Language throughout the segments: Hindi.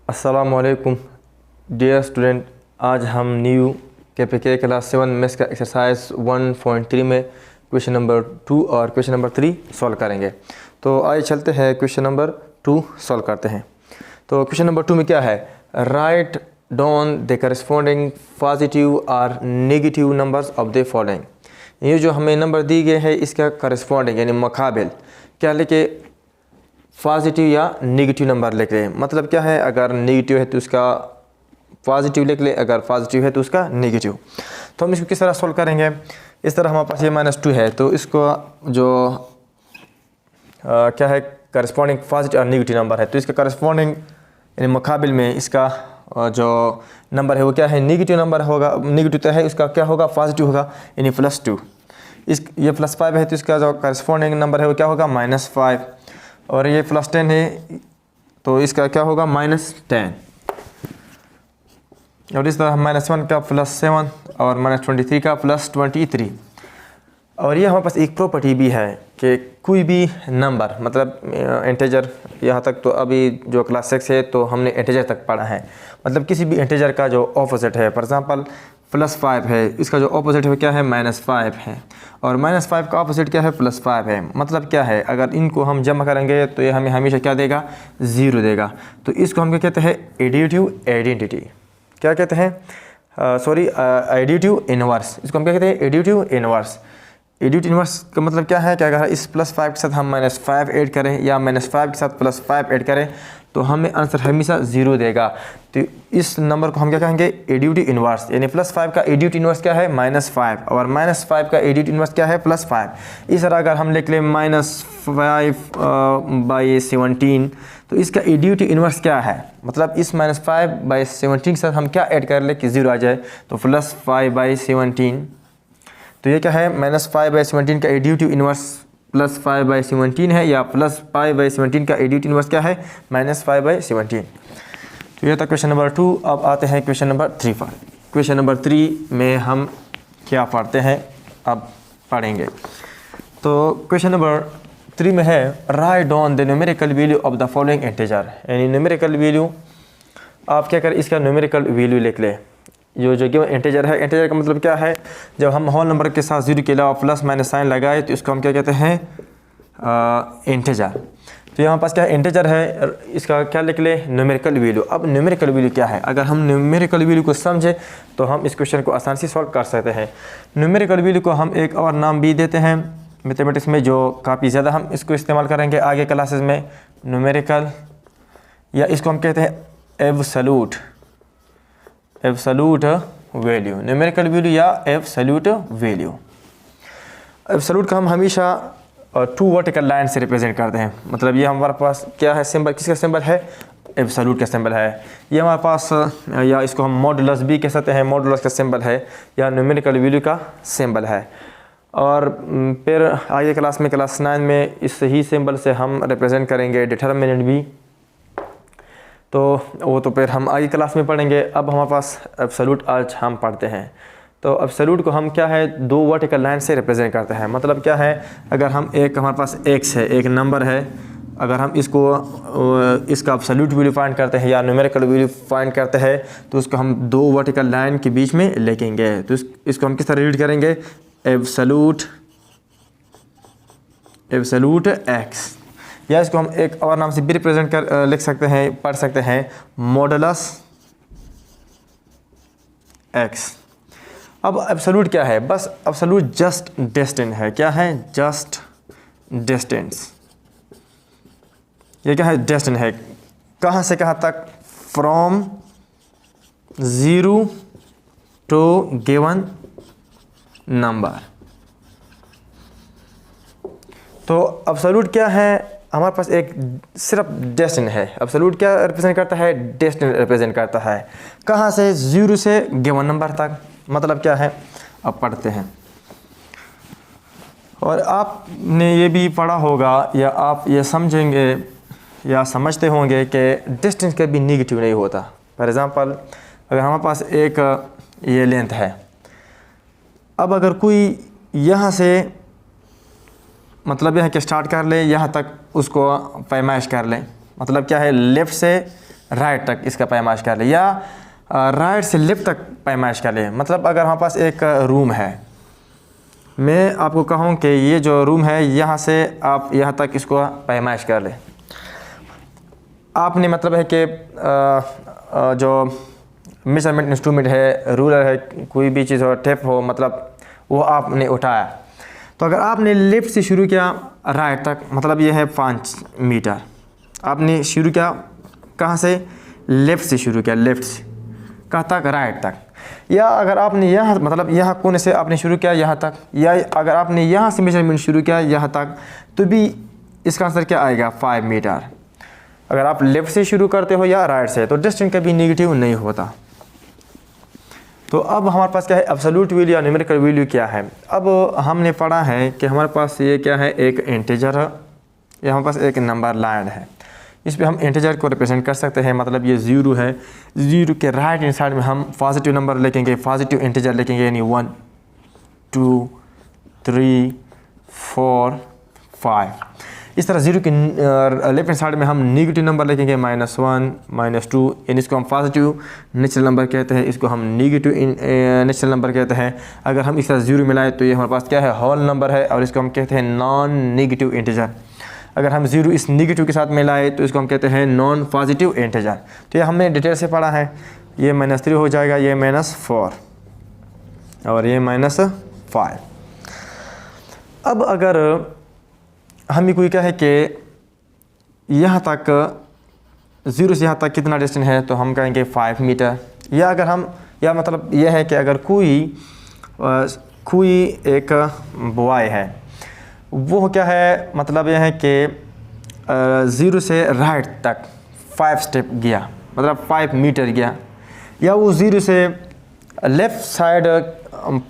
अस्सलामुअलैकुम डियर स्टूडेंट, आज हम न्यू KPK क्लास 7 मैथ्स का एक्सरसाइज 1.3 में क्वेश्चन नंबर 2 और क्वेश्चन नंबर 3 सॉल्व करेंगे। तो आइए चलते हैं क्वेश्चन नंबर 2 सॉल्व करते हैं। तो क्वेश्चन नंबर 2 में क्या है, right down the corresponding positive और negative numbers of the following. ये जो हमें नंबर दी गए हैं इसका करस्पॉन्डिंग यानी मुकाबिल क्या लिखे, पॉजिटिव या नेगेटिव नंबर लिख रहे हैं। मतलब क्या है, अगर नेगेटिव है तो उसका पॉजिटिव लिख ले, अगर पॉजिटिव है तो उसका नेगेटिव। तो हम इसको किस तरह सोल्व करेंगे, इस तरह हमारे पास ये -2 है तो इसको जो क्या है करस्पॉन्डिंग पॉजिटिव और नेगेटिव नंबर है तो इसका करस्पॉन्डिंग यानी मुकाबिल में इसका जो नंबर है वो क्या है, नेगेटिव नंबर होगा। नेगेटिव तो है, उसका क्या होगा, पॉजिटिव होगा यानी +2। ये +5 है तो इसका जो करस्पॉन्डिंग नंबर है वो क्या होगा, -5। और ये +10 है तो इसका क्या होगा, -10। और इस तरह -1 का +7 और -23 का +23। और ये हमारे पास एक प्रॉपर्टी भी है कि कोई भी नंबर मतलब इंटीजर, यहाँ तक तो अभी जो क्लास 6 है तो हमने इंटीजर तक पढ़ा है। मतलब किसी भी इंटीजर का जो ऑपोजिट है, फॉर एग्जांपल +5 है, इसका जो ऑपोजिट है वो क्या है, -5 है। और -5 का ऑपोजिट क्या है, +5 है। मतलब क्या है, अगर इनको हम जमा करेंगे तो ये हमें हमेशा क्या देगा, 0 देगा। तो इसको हम क्या कहते हैं, एडिटिव आइडेंटिटी। क्या कहते हैं, एडिटिव इनवर्स। इसको हम क्या कहते हैं, एडिटिव इनवर्स। एडिटिव इनवर्स का मतलब क्या है कि अगर इस +5 के साथ हम -5 ऐड करें या -5 के साथ +5 ऐड करें तो हमें आंसर हमेशा 0 देगा। तो इस नंबर को हम क्या कहेंगे, एडिटिव इनवर्स। यानी +5 का एडिटिव इनवर्स क्या है, -5, और -5 का एडिटिव इनवर्स क्या है, +5। इस तरह अगर हम लिख लें -5/17 तो इसका एडिटिव इनवर्स क्या है, मतलब इस -5/17 के साथ हम क्या ऐड कर लें कि 0 आ जाए, तो +5/17। तो ये क्या है, -5/17 का एडिटिव इनवर्स +5/17 है, या +5/17 का एडिटिव इनवर्स क्या है, -5/17। तो ये था क्वेश्चन नंबर 2। अब आते हैं क्वेश्चन नंबर 3 पर। क्वेश्चन नंबर 3 में हम क्या पढ़ते हैं, अब पढ़ेंगे। तो क्वेश्चन नंबर 3 में है, right down the numerical value of the following integer. यानी न्यूमेरिकल वैल्यू, आप क्या करें, इसका न्यूमेरिकल वैल्यू लिख ले। जो गिवन इंटीजर है, इंटीजर का मतलब क्या है, जब हम होल नंबर के साथ 0 के अलावा प्लस माइनस साइन लगाए तो इसको हम क्या कहते हैं, इंटीजर। तो यहाँ पास क्या है, इंटीजर है, इसका क्या लिख ले, न्यूमेरिकल वैल्यू। अब न्यूमेरिकल वैल्यू क्या है, अगर हम न्यूमेरिकल वैल्यू को समझे तो हम इस क्वेश्चन को आसानी से सॉल्व कर सकते हैं। न्यूमेरिकल वैल्यू को हम एक और नाम भी देते हैं मैथमेटिक्स में, जो काफ़ी ज़्यादा हम इसको इस्तेमाल करेंगे आगे क्लासेस में, न्यूमेरिकल, या इसको हम कहते हैं एब्सोल्यूट वैल्यू, न्यूमेरिकल वैल्यू या एब्सोल्यूट वैल्यू। एब्सोल्यूट का हम हमेशा 2 वर्टिकल लाइन से रिप्रेजेंट करते हैं। मतलब ये हमारे पास क्या है, सिंबल, किसका सिंबल है, एब्सोल्यूट का सिंबल है। ये हमारे पास, या इसको हम मॉडुलस भी कह सकते हैं, मॉडुलस का सिंबल है, या न्यूमेरिकल वैल्यू का सिंबल है। और फिर आगे क्लास में, क्लास 9 में इस ही सिंबल से हम रिप्रेजेंट करेंगे डिटर्मिनेंट भी। तो वो तो फिर हम आगे क्लास में पढ़ेंगे। अब हमारे पास एब्सोल्यूट आज हम पढ़ते हैं। तो एब्सोल्यूट को हम क्या है, 2 वर्टिकल लाइन से रिप्रेजेंट करते हैं। मतलब क्या है, अगर हम हमारे पास x है, एक नंबर है, अगर हम इसका एब्सोल्यूट वैल्यू फाइंड करते हैं या न्यूमेरिकल वैल्यू फाइंड करते हैं तो उसको हम 2 वर्टिकल लाइन के बीच में लिखेंगे। तो इसको हम किस तरह रीड करेंगे, एब्सोल्यूट x, या इसको हम एक और नाम से भी रिप्रेजेंट कर लिख सकते हैं, पढ़ सकते हैं, मॉडुलस x। अब एब्सोल्यूट क्या है, बस एब्सोल्यूट जस्ट डिस्टेंस है। क्या है, जस्ट डिस्टेंस। ये क्या है, डिस्टेंस है, कहाँ से कहाँ तक, फ्रॉम 0 टू गिवन नंबर। तो एब्सोल्यूट क्या है, हमारे पास एक सिर्फ डिस्टेंस है। एब्सोल्यूट क्या रिप्रेजेंट करता है, डिस्टेंस रिप्रेजेंट करता है, कहाँ से, 0 से गिवन नंबर तक। मतलब क्या है, अब पढ़ते हैं। और आपने ये भी पढ़ा होगा या आप ये समझेंगे या समझते होंगे कि डिस्टेंस कभी नेगेटिव नहीं होता। फॉर एग्ज़ाम्पल, अगर हमारे पास एक ये लेंथ है, अब अगर कोई यहाँ से मतलब यहाँ के स्टार्ट कर ले, यहाँ तक उसको पैमाइश कर लें। मतलब क्या है, लेफ़्ट से राइट तक इसका पैमाइश कर ले, या राइट से लेफ़्ट तक पैमाइश कर ले। मतलब अगर हमारे पास एक रूम है, मैं आपको कहूँ कि ये जो रूम है यहाँ से आप यहाँ तक इसको पैमाइश कर ले। आपने मतलब है कि जो मेजरमेंट इंस्ट्रूमेंट है, रूलर है, कोई भी चीज़ हो, टेप हो, मतलब वो आपने उठाया। तो अगर आपने लेफ़्ट से शुरू किया राइट तक, मतलब ये है 5 मीटर। आपने शुरू किया कहाँ से? लेफ़्ट से शुरू किया, लेफ़्ट से कहाँ तक? राइट तक। या अगर आपने यहाँ मतलब यहाँ कोने से आपने शुरू किया यहाँ तक, या अगर आपने यहाँ से मेजरमेंट शुरू किया यहाँ तक, तो भी इसका आंसर क्या आएगा? 5 मीटर। अगर आप लेफ़्ट से शुरू करते हो या राइट से, तो डिस्टेंस कभी नेगेटिव नहीं होता। तो अब हमारे पास क्या है? एब्सोल्यूट वैल्यू या न्यूमेरिकल वैल्यू क्या है? अब हमने पढ़ा है कि हमारे पास ये क्या है? एक इंटीजर है, या हमारे पास एक नंबर लाइन है। इस पे हम इंटीजर को रिप्रेजेंट कर सकते हैं। मतलब ये 0 है, 0 के राइट हैंड साइड में हम पॉजिटिव नंबर लिखेंगे, पॉजिटिव इंटीजर लिखेंगे, यानी 1 2 3 4 5। इस तरह 0 के लेफ्ट हैंड साइड में हम नेगेटिव नंबर लिखेंगे, -1 -2, यानी इसको हम पॉजिटिव नेचुरल नंबर कहते हैं, इसको हम नेगेटिव नेचुरल नंबर कहते हैं। अगर हम इस तरह 0 मिलाएं तो ये हमारे पास क्या है? होल नंबर है, और इसको हम कहते हैं नॉन नेगेटिव इंटीजर। अगर हम 0 इस नेगेटिव के साथ मिलाएं तो इसको हम कहते हैं नॉन पॉजिटिव इंटीजर। तो ये हमने डिटेल से पढ़ा है। ये -3 हो जाएगा, ये -4 और ये -5। अब अगर हमें कोई कहे कि यहाँ तक 0 से यहाँ तक कितना डिस्टेंस है, तो हम कहेंगे 5 मीटर। या अगर हम, या मतलब यह है कि अगर कोई एक बॉय है, वो क्या है? मतलब यह है कि 0 से राइट तक 5 स्टेप गया, मतलब 5 मीटर गया। या वो 0 से लेफ़्ट साइड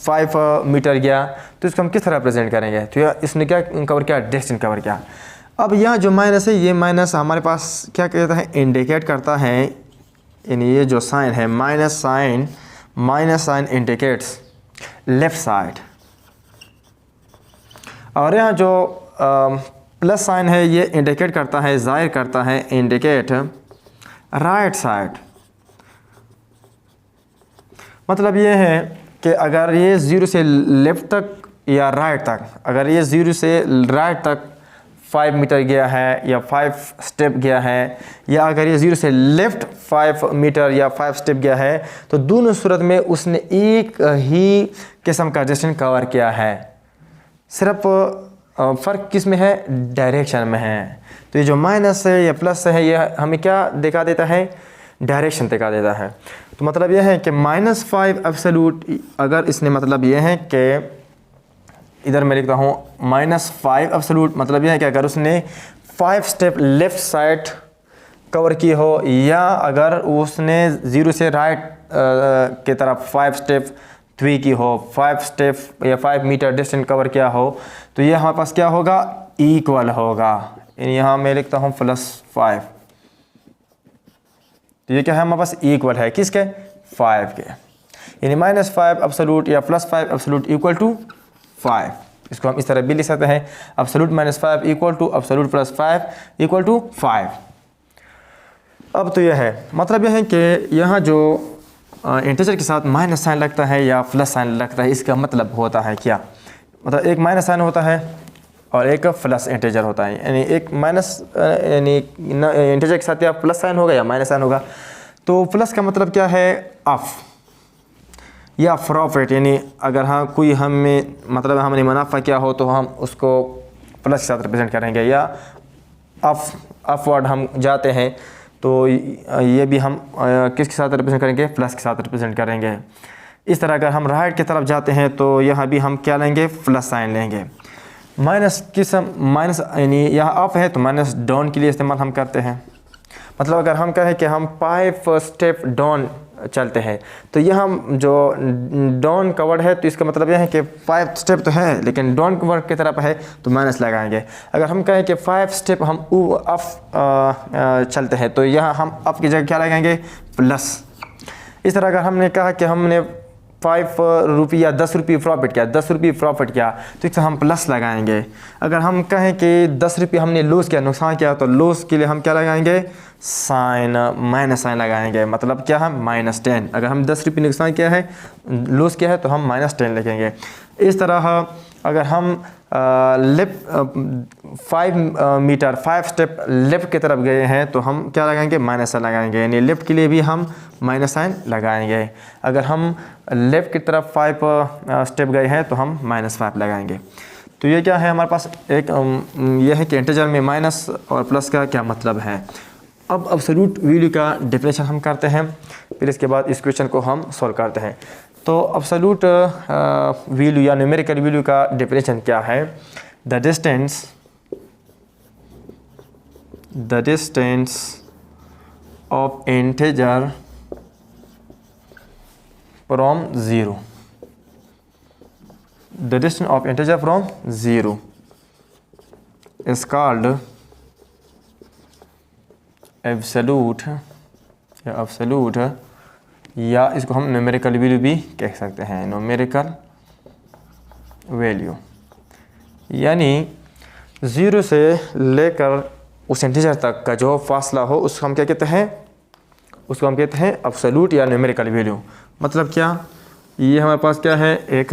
5 मीटर गया, तो इसको हम किस तरह प्रेजेंट करेंगे? तो इसने क्या कवर किया? डिस्टेंस कवर किया। अब यहाँ जो माइनस है, ये माइनस हमारे पास क्या कहता है? इंडिकेट करता है, यानी ये जो साइन है minus sign indicates left side, और यहाँ जो प्लस साइन है ये इंडिकेट करता है, ज़ाहिर करता है, इंडिकेट राइट साइड। मतलब ये है कि अगर ये 0 से लेफ़्ट तक या राइट तक, अगर ये 0 से राइट तक 5 मीटर गया है या 5 स्टेप गया है, या अगर ये 0 से लेफ़्ट 5 मीटर या 5 स्टेप गया है, तो दोनों सूरत में उसने एक ही किस्म का डिस्टेंस कवर किया है। सिर्फ फ़र्क किस में है? डायरेक्शन में है। तो ये जो माइनस है या प्लस है, ये हमें क्या दिखा देता है? डायरेक्शन दिखा देता है। तो मतलब यह है कि -5 एब्सोल्यूट, अगर इसने मतलब यह है कि इधर मैं लिखता हूँ -5 एब्सोल्यूट, मतलब यह है कि अगर उसने 5 स्टेप लेफ़्ट साइड कवर की हो, या अगर उसने 0 से राइट की तरफ 5 स्टेप 3 की हो, 5 स्टेप या 5 मीटर डिस्टेंस कवर किया हो, तो ये हमारे पास क्या होगा? इक्वल होगा। यहाँ मैं लिखता हूँ +5। तो ये क्या है? हमारे पास इक्वल है किसके? 5 के। यानी -5 एब्सोल्यूट या +5 एब्सोल्यूट इक्वल टू 5। इसको हम इस तरह भी लिख सकते हैं, absolute -5 equal to absolute +5 equal to 5। अब तो यह है, मतलब यह है कि यहाँ जो इंटीजर के साथ माइनस साइन लगता है या प्लस साइन लगता है, इसका मतलब होता है क्या? मतलब एक माइनस साइन होता है और एक प्लस इंटीजर होता है। यानी एक माइनस यानी इंटीजर के साथ या प्लस साइन होगा या माइनस साइन होगा। तो प्लस का मतलब क्या है? ऑफ या प्रॉफिट, यानी अगर हाँ कोई हमें मतलब हमने मुनाफा किया हो तो हम उसको प्लस के साथ रिप्रेजेंट करेंगे, या अपवर्ड हम जाते हैं तो ये भी हम किसके साथ रिप्रेजेंट करेंगे? प्लस के साथ रिप्रेजेंट करेंगे। इस तरह अगर हम राइट की तरफ जाते हैं तो यहाँ भी हम क्या लेंगे? प्लस साइन लेंगे। माइनस माइनस यानी यहाँ अप है तो माइनस डाउन के लिए इस्तेमाल हम करते हैं। मतलब अगर हम कहें कि हम 5 स्टेप डाउन चलते हैं, तो यहाँ जो डाउन कवर्ड है तो इसका मतलब यह है कि 5 स्टेप तो है लेकिन डाउन कवर्ड की तरफ है तो माइनस लगाएंगे। अगर हम कहें कि 5 स्टेप हम अप चलते हैं तो यहाँ हम अप की जगह क्या लगाएंगे? प्लस। इस तरह अगर हमने कहा कि हमने ₹5 या ₹10 प्रॉफिट किया, ₹10 प्रॉफिट किया, तो इससे हम प्लस लगाएंगे। अगर हम कहें कि ₹10 हमने लॉस किया, नुकसान किया, तो लॉस के लिए हम क्या लगाएंगे? साइन, माइनस साइन लगाएंगे। मतलब क्या है? -10। अगर हम ₹10 नुकसान किया है, लॉस किया है, तो हम -10 लिखेंगे। इस तरह अगर हम लेफ्ट 5 स्टेप लेफ़्ट की तरफ गए हैं, तो हम क्या लगाएंगे? माइनस साइन लगाएंगे, यानी लेफ़्ट के लिए भी हम माइनस साइन लगाएंगे। अगर हम लेफ़्ट की तरफ 5 स्टेप गए हैं, तो हम -5 लगाएंगे। तो ये क्या है हमारे पास? एक ये है कि इंटीजर में माइनस और प्लस का क्या मतलब है। अब एब्सोल्यूट वैल्यू का डेफिनेशन हम करते हैं, फिर इसके बाद इस क्वेश्चन को हम सॉल्व करते हैं। तो एब्सोल्यूट वैल्यू या न्यूमेरिकल वैल्यू का डेफिनेशन क्या है? The distance of integer from zero, the distance of integer from zero is called absolute या इसको हम न्यूमेरिकल वैल्यू भी कह सकते हैं। न्यूमेरिकल वैल्यू यानी 0 से लेकर उस इंटीजर तक का जो फासला हो, उसको हम क्या कहते हैं? उसको हम कहते हैं एब्सोल्यूट या न्यूमेरिकल वैल्यू। मतलब क्या? ये हमारे पास क्या है? एक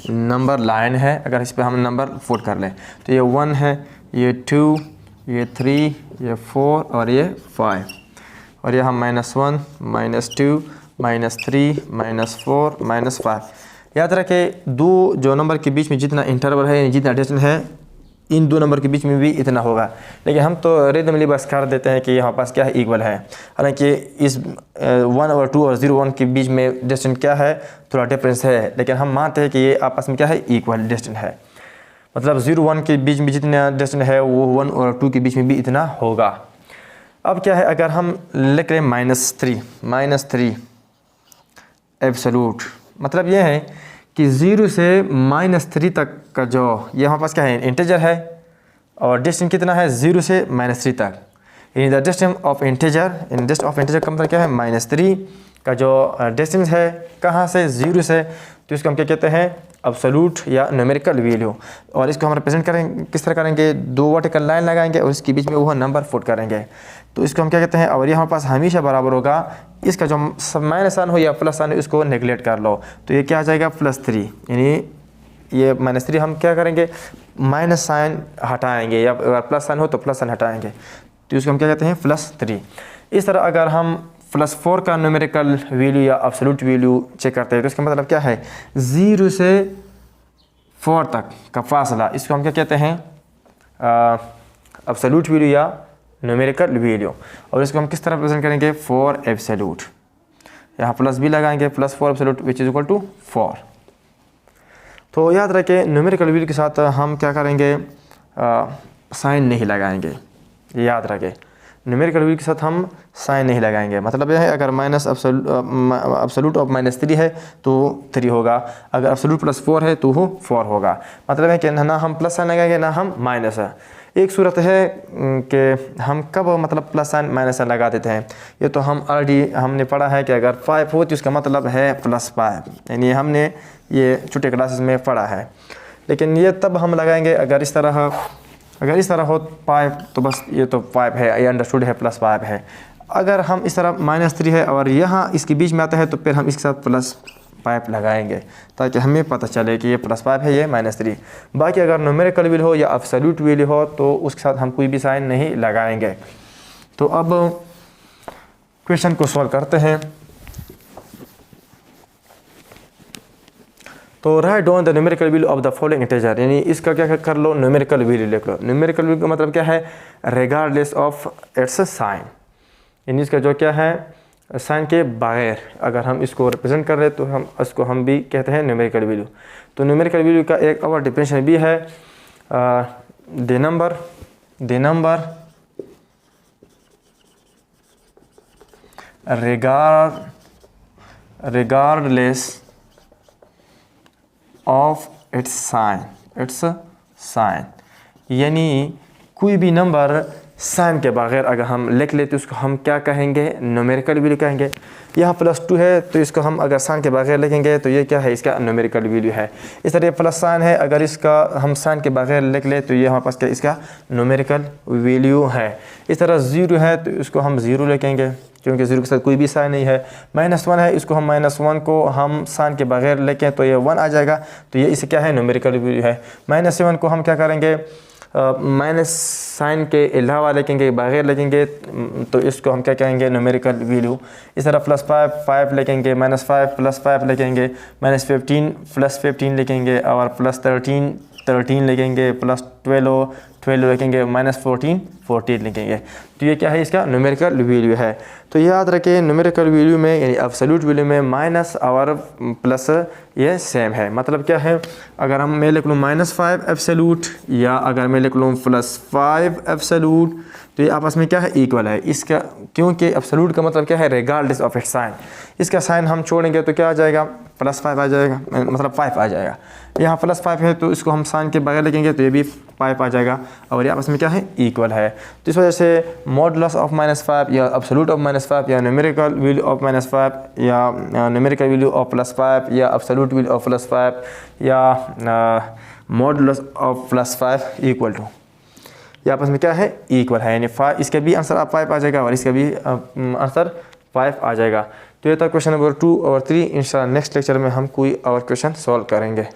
नंबर लाइन है। अगर इस पर हम नंबर पुट कर लें, तो ये 1 है, ये 2, ये 3, ये 4 और ये 5, और ये हम -1, -2, -3, -4, -5। याद रखें, दो जो नंबर के बीच में जितना इंटरवल है, जितना डिस्टेंस है, इन दो नंबर के बीच में भी इतना होगा। लेकिन हम तो रेंडमली बस कर देते हैं कि हमारे पास क्या है? इक्वल है। हालांकि इस 1 और 2 और 0 1 के बीच में डिस्टेंस क्या है? थोड़ा डिफरेंस है, लेकिन हम मानते हैं कि ये आपस में क्या है? इक्वल डिस्टेंस है। मतलब 0 1 के बीच में जितना डिस्टेंस है, वो 1 और 2 के बीच में भी इतना होगा। अब क्या है? अगर हम लिख रहे हैं -3 एब्सोल्यूट, मतलब ये है कि 0 से -3 तक का जो ये हमारे पास क्या है? इंटीजर है, और डिस्टेंस कितना है? 0 से -3 तक। In the distance of integer, in distance of integer का मतलब क्या है? -3 का जो डिस्टेंस है, कहाँ से? 0 से, तो इसको हम क्या कहते हैं? एब्सोल्यूट या न्यूमेरिकल वैल्यू। और इसको हम रिप्रेजेंट करेंगे, किस तरह करेंगे? 2 वर्टिकल लाइन लगाएंगे और इसके बीच में वो नंबर पुट करेंगे, तो इसको हम क्या कहते हैं? और ये हमारे पास हमेशा बराबर होगा, इसका जो माइनस साइन हो या प्लस साइन हो, इसको नेगलेक्ट कर लो, तो ये क्या आ जाएगा? +3। यानी ये -3 हम क्या करेंगे? माइनस साइन हटाएंगे, या अगर प्लस साइन हो तो प्लस साइन हटाएंगे, तो इसको हम क्या कहते हैं? +3। इस तरह अगर हम +4 का न्यूमेरिकल वैल्यू या एब्सोल्यूट वैल्यू चेक करते हैं, तो इसका मतलब क्या है? 0 से 4 तक का फासला, इसको हम क्या कहते हैं? एब्सोल्यूट वैल्यू या न्यूमेरिकल वैल्यू। और इसको हम किस तरह प्रेजेंट करेंगे? 4 एब्सोल्यूट, यहाँ प्लस भी लगाएंगे, +4 absolute which is equal to 4। तो याद रखें, न्यूमेरिकल वैल्यू के साथ हम क्या करेंगे? साइन नहीं लगाएंगे। याद रखें, न्यूमेरिकल वैल्यू के साथ हम साइन नहीं लगाएंगे। मतलब यह है, अगर माइनस एब्सोल्यूट ऑफ -3 है तो 3 होगा, अगर एब्सोल्यूट +4 है तो वो 4 होगा। मतलब है कि ना हम प्लस साइन लगाएंगे, ना हम माइनस। एक सूरत है कि हम कब मतलब प्लस साइन माइनस साइन लगा देते हैं, ये तो हम ऑलरेडी हमने पढ़ा है कि अगर 5 हो तो इसका मतलब है +5, यानी हमने ये छोटे क्लासेस में पढ़ा है। लेकिन ये तब हम लगाएंगे अगर इस तरह हो 5, तो बस ये तो 5 है, ये अंडरस्टूड है, +5 है। अगर हम इस तरह -3 है और यहाँ इसके बीच में आता है, तो फिर हम इसके साथ +5 लगाएंगे, ताकि हमें पता चले कि ये +5 है, ये -3। बाकी अगर न्यूमेरिकल वैल्यू हो या एब्सोल्यूट वैल्यू हो, तो उसके साथ हम कोई भी साइन नहीं लगाएंगे। तो अब क्वेश्चन को सॉल्व करते हैं। तो right down the numerical value of the following integer, यानी इसका क्या कर लो? न्यूमेरिकल वैल्यू लिख लो। न्यूमेरिकल वैल्यू का मतलब क्या है? रिगार्डलेस ऑफ इट्स साइन, यानी इसका जो क्या है? साइन के बगैर अगर हम इसको रिप्रेजेंट कर रहे हैं, तो हम इसको हम भी कहते हैं न्यूमेरिकल वैल्यू। तो न्यूमेरिकल वैल्यू का एक और डिफिनेशन भी है, the number regardless of its sign, यानी कोई भी नंबर साइन के बगैर अगर हम लिख लेते तो उसको हम क्या कहेंगे, न्यूमेरिकल वैल्यू कहेंगे। यहाँ +2 है तो इसको हम अगर साइन के बगैर लिखेंगे तो ये क्या है, इसका न्यूमेरिकल वैल्यू है। इस तरह प्लस साइन है, अगर इसका हम साइन के बगैर लिख ले तो ये हमारे पास क्या, इसका न्यूमेरिकल वैल्यू है। इस तरह 0 है तो इसको हम 0 लिखेंगे क्योंकि 0 के साथ कोई भी साइन नहीं है। -1 है, इसको हम -1 को हम साइन के बगैर लिखें तो ये 1 आ जाएगा, तो ये इसे क्या है, न्यूमेरिकल वैल्यू है। -7 को हम क्या करेंगे, माइनस साइन के अलावा लिखेंगे, बगैर लिखेंगे तो इसको हम क्या कहेंगे, न्यूमेरिकल वैल्यू। इस तरह +5 लिखेंगे, -5 +5 लिखेंगे, -15 +15 लिखेंगे और +13 लिखेंगे, +12 लिखेंगे, -14 लिखेंगे। तो ये क्या है, इसका न्यूमेरिकल वैल्यू है। तो याद रखें न्यूमेरिकल वैल्यू में यानी एब्सोल्यूट वैल्यू में माइनस और प्लस ये सेम है। मतलब क्या है, अगर मैं लिख लूँ -5 एब्सोल्यूट या अगर मैं लिख लूँ +5 एब्सोल्यूट तो ये आपस में क्या है, इक्वल है। इसका क्योंकि एब्सोल्यूट का मतलब क्या है, रिगार्डलेस ऑफ इट्स साइन। इसका साइन हम छोड़ेंगे तो क्या आ जाएगा, +5 आ जाएगा, मतलब 5 आ जाएगा। यहाँ +5 है तो इसको हम साइन के बगैर लिखेंगे तो ये भी 5 आ जाएगा और ये आपस में क्या है, इक्वल है। तो इस वजह से मॉडुलस ऑफ -5 या एब्सोल्यूट ऑफ -5 या न्यूमेरिकल वैल्यू ऑफ -5 या न्यूमेरिकल वैल्यू ऑफ +5 या एब्सोल्यूट वैल्यू ऑफ +5 या मॉडुलस ऑफ +5 इक्वल टू, ये आपस में क्या है, इक्वल है। यानी 5, इसका भी आंसर 5 आ जाएगा और इसका भी आंसर 5 आ जाएगा। तो ये था क्वेश्चन नंबर 2 और 3। इंशाल्लाह नेक्स्ट लेक्चर में हम कोई और क्वेश्चन सॉल्व करेंगे।